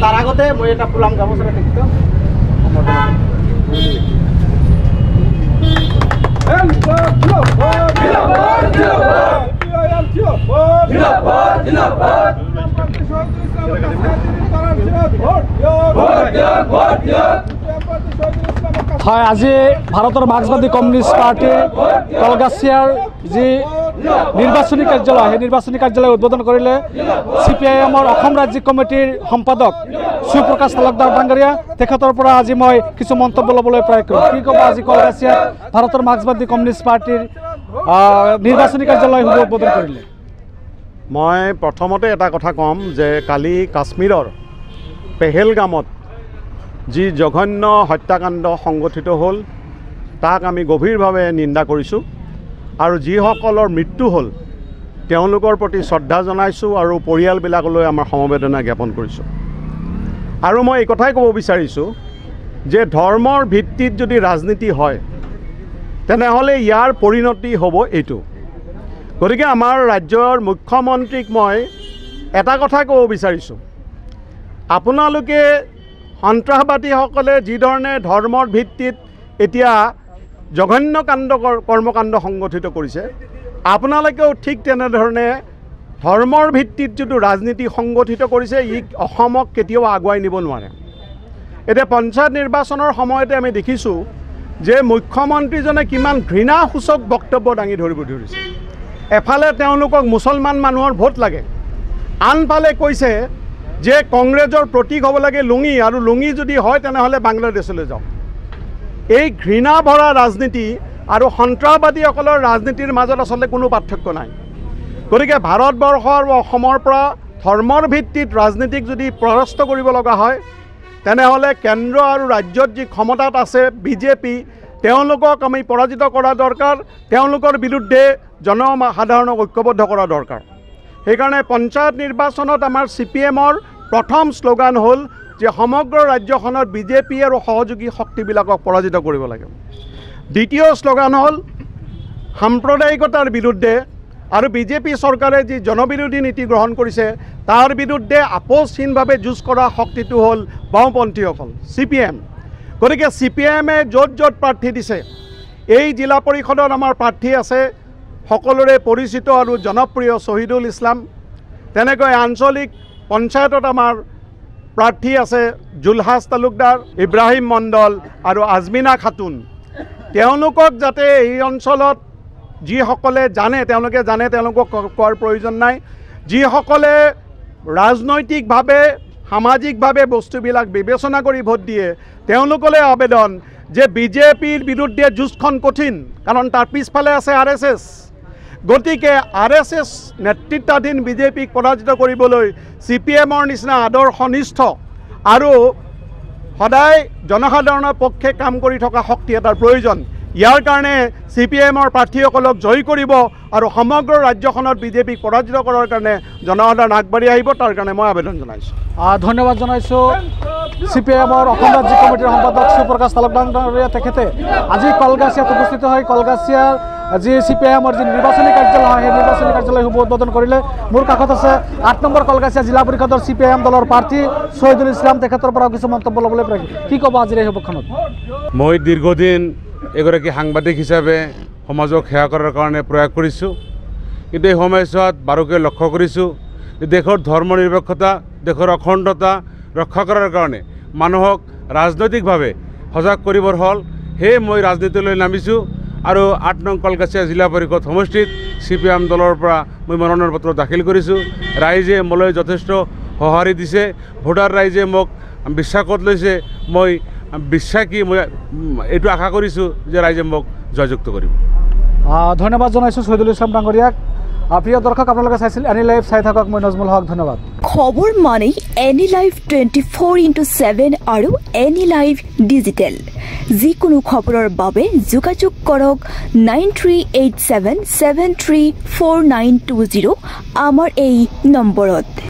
তাৰ আগতে মই এটা ফুলাম গামোচাৰে তেখেতক হয় আজি ভাৰতৰ মাৰ্ক্সবাদী কমিউনিষ্ট পাৰ্টিৰ কলগাছিয়াৰ যি নিৰ্বাচনী কাৰ্যালয় সেই নিৰ্বাচনী কাৰ্যালয় উদ্বোধন কৰিলে CPIMৰ অসম ৰাজ্যিক কমিটিৰ সম্পাদক শিৱপ্ৰকাশ তালুকদাৰ ডাঙৰীয়া তেখেতৰ পৰা আজি মই কিছু মন্তব্য ল'বলৈ প্ৰয়াস কৰিম কি ক'ব আজি কলগাছিয়াৰ ভাৰতৰ মাৰ্ক্সবাদী কমিউনিষ্ট পাৰ্টিৰ নিৰ্বাচনী কাৰ্যালয় উদ্বোধন কৰিলে মই প্ৰথমতে এটা কথা ক'ম যে কালি কাশ্মীৰৰ পেহেলগামত যি জঘন্য হত্যাকাণ্ড সংগঠিত হ'ল তাক আমি গভীৰভাৱে নিন্দা কৰিছোঁ আৰু যিসকলৰ মৃত্যু হ'ল তেওঁলোকৰ প্ৰতি শ্ৰদ্ধা জনাইছোঁ আৰু পৰিয়ালবিলাকলৈ আমাৰ সমবেদনা জ্ঞাপন কৰিছোঁ আৰু মই এই কথাই ক'ব বিচাৰিছোঁ যে ধৰ্মৰ ভিত্তিত যদি ৰাজনীতি হয় তেনেহ'লে ইয়াৰ পৰিণতি হ'ব এইটো গতিকে আমাৰ ৰাজ্যৰ মুখ্যমন্ত্ৰীক মই এটা কথা ক'ব বিচাৰিছোঁ আপোনালোকে সন্ত্ৰাসবাদীসকলে যিধৰণে ধৰ্মৰ ভিত্তিত এতিয়া জঘন্য কৰ্মকাণ্ড সংগঠিত কৰিছে আপোনালোকেও ঠিক তেনেধৰণে ধৰ্মৰ ভিত্তিত যিটো ৰাজনীতি সংগঠিত কৰিছে ই অসমক কেতিয়াও আগুৱাই নিব নোৱাৰে এতিয়া পঞ্চায়ত নিৰ্বাচনৰ সময়তে আমি দেখিছোঁ যে মুখ্যমন্ত্ৰীজনে কিমান ঘৃণাসূচক বক্তব্য দাঙি ধৰিব ধৰিছে এফালে তেওঁলোকক মুছলমান মানুহৰ ভোট লাগে আনফালে কৈছে যে কংগ্ৰেছৰ প্ৰতীক হ'ব লাগে লুঙি আৰু লুঙি যদি হয় তেনেহ'লে বাংলাদেশলৈ যাওক এই ঘৃণা ভৰা ৰাজনীতি আৰু সন্ত্ৰাসবাদীসকলৰ ৰাজনীতিৰ মাজত আচলতে কোনো পাৰ্থক্য নাই গতিকে ভাৰতবৰ্ষ আৰু অসমৰ পৰা ধৰ্মৰ ভিত্তিত ৰাজনীতিক যদি পৰাস্ত কৰিব লগা হয় তেনেহ'লে কেন্দ্ৰ আৰু ৰাজ্যত যি ক্ষমতাত আছে বিজেপি তেওঁলোকক আমি পৰাজিত কৰা দৰকাৰ তেওঁলোকৰ বিৰুদ্ধে জনসাধাৰণক ঐক্যবদ্ধ কৰা দৰকাৰ সেইকাৰণে পঞ্চায়ত নিৰ্বাচনত আমাৰ CPMৰ প্ৰথম শ্লোগান হ'ল যে সমগ্ৰ ৰাজ্যখনত বিজেপি আৰু সহযোগী শক্তিবিলাকক পৰাজিত কৰিব লাগে দ্বিতীয় শ্লোগান হ'ল সাম্প্ৰদায়িকতাৰ বিৰুদ্ধে আৰু বিজেপি চৰকাৰে যি জনবিৰোধী নীতি গ্ৰহণ কৰিছে তাৰ বিৰুদ্ধে আপোচহীনভাৱে যুঁজ কৰা শক্তিটো হ'ল বাওঁপন্থীসকল CPM গতিকে CPMে য'ত য'ত প্ৰাৰ্থী দিছে এই জিলা পৰিষদত আমাৰ প্ৰাৰ্থী আছে সকলোৰে পৰিচিত আৰু জনপ্ৰিয় শহীদুল ইছলাম তেনেকৈ আঞ্চলিক পঞ্চায়তত আমাৰ প্ৰাৰ্থী আছে জুলহাছ তালুকদাৰ ইব্ৰাহিম মণ্ডল আৰু আজমিনা খাতুন তেওঁলোকক যাতে এই অঞ্চলত যিসকলে জানে তেওঁলোকে জানে তেওঁলোকক কোৱাৰ প্ৰয়োজন নাই যিসকলে ৰাজনৈতিকভাৱে সামাজিকভাৱে বস্তুবিলাক বিবেচনা কৰি ভোট দিয়ে তেওঁলোকলৈ আবেদন যে বিজেপিৰ বিৰুদ্ধে যুঁজখন কঠিন কাৰণ তাৰ পিছফালে আছে RSS গতিকে RSS নেতৃত্বাধীন বিজেপিক পৰাজিত কৰিবলৈ CPMৰ নিচিনা আদৰ্শনিষ্ঠ আৰু সদায় জনসাধাৰণৰ পক্ষে কাম কৰি থকা শক্তি এটাৰ প্ৰয়োজন ইয়াৰ কাৰণে CPMৰ প্ৰাৰ্থীসকলক জয়ী কৰিব আৰু সমগ্ৰ ৰাজ্যখনত বিজেপিক পৰাজিত কৰাৰ কাৰণে জনসাধাৰণ আগবাঢ়ি আহিব তাৰ কাৰণে মই আবেদন জনাইছোঁ ধন্যবাদ জনাইছোঁ CPMৰ অসম ৰাজ্যিক কমিটিৰ সম্পাদক শিৱপ্ৰকাশ তালুকদাৰ তেখেতে আজি কলগাছিয়াত উপস্থিত হৈ কলগাছিয়াৰ যি CPMৰ যি নিৰ্বাচনী কাৰ্যালয় হয় সেই নিৰ্বাচনী কাৰ্যালয় উদ্বোধন কৰিলে মোৰ কাষত আছে 8 নম্বৰ কলগাছিয়া জিলা পৰিষদৰ CPM দলৰ প্ৰাৰ্থী শহীদুল ইছলাম তেখেতৰ পৰা কিছু মন্তব্য ল'বলৈ প্ৰয়াস কি ক'ব আজিৰ এই সভাখনত মই দীৰ্ঘদিন এগৰাকী সাংবাদিক হিচাপে সমাজক সেৱা কৰাৰ কাৰণে প্ৰয়াস কৰিছোঁ কিন্তু এই সময়ছোৱাত বাৰুকৈ লক্ষ্য কৰিছোঁ যে দেশৰ ধৰ্ম নিৰপেক্ষতা দেশৰ অখণ্ডতা ৰক্ষা কৰাৰ কাৰণে মানুহক ৰাজনৈতিকভাৱে সজাগ কৰিবৰ হ'ল সেয়ে মই ৰাজনীতিলৈ নামিছোঁ আৰু 8 নং কলগাছিয়া জিলা পৰিষদ সমষ্টিত CPM দলৰ পৰা মই মনোনয়ন পত্ৰ দাখিল কৰিছোঁ ৰাইজে মোলৈ যথেষ্ট সঁহাৰি দিছে ভোটাৰ ৰাইজে মোক বিশ্বাসত লৈছে মই বিশ্বাসী মই এইটো আশা কৰিছোঁ যে ৰাইজে মোক জয়যুক্ত কৰিব ধন্যবাদ জনাইছোঁ শহীদুল ইছলাম ডাঙৰীয়াক প্ৰিয় দৰ্শক আপোনালোকে চাইছিল এনি লাইভ চাই থাকক মই নজমুল হক ধন্যবাদ খবৰ মানে এনি লাইভ 24/7 আৰু এনি লাইভ ডিজিটেল যিকোনো খবৰৰ বাবে যোগাযোগ কৰক 9387734920 আমাৰ এই নম্বৰত